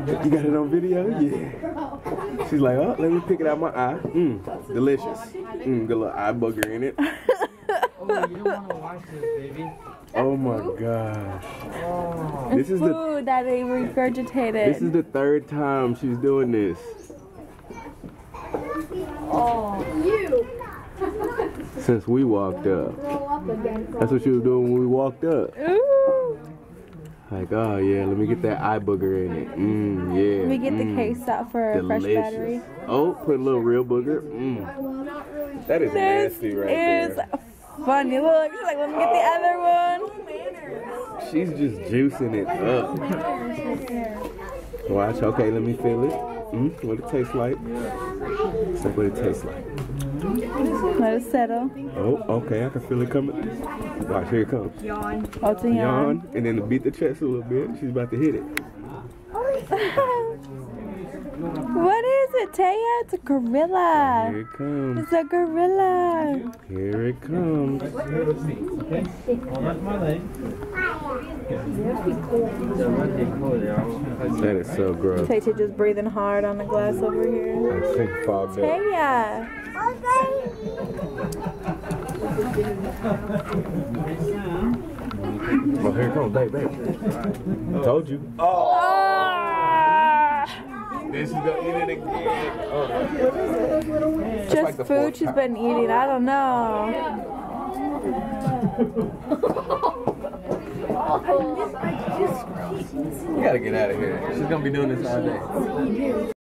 You got it on video? Yeah. She's like, oh, let me pick it out my eye. Delicious. Got a little eye booger in it. Oh, you don't want to wash this, baby. Oh my gosh. Oh. This is food that they regurgitated. This is the third time she's doing this. Oh. Since we walked up. That's what she was doing when we walked up. Ooh. Like, oh yeah, let me get that eye booger in it. Yeah. Let me get the case out for a fresh battery. Oh, put a little real booger. That is nasty right there. This is funny. Look, she's like, let me get the other one. She's just juicing it up. Watch, okay, let me feel it. What it tastes like. It's like what it tastes like. Let it settle. Oh, okay, I can feel it coming. Watch, here it comes. Yawn. Oh, it's a yawn. And then to beat the chest a little bit, she's about to hit it. What is it, Taya? It's a gorilla. Here it comes. It's a gorilla. Here it comes. Oh, that's my leg. That is so gross. Taya just breathing hard on the glass over here. I think fall back. Taya. Oh, here it comes, babe. Told you. Oh! Then she's gonna eat it again. Oh. Just like the food she's been eating. I don't know. You gotta get out of here. She's gonna be doing this all day.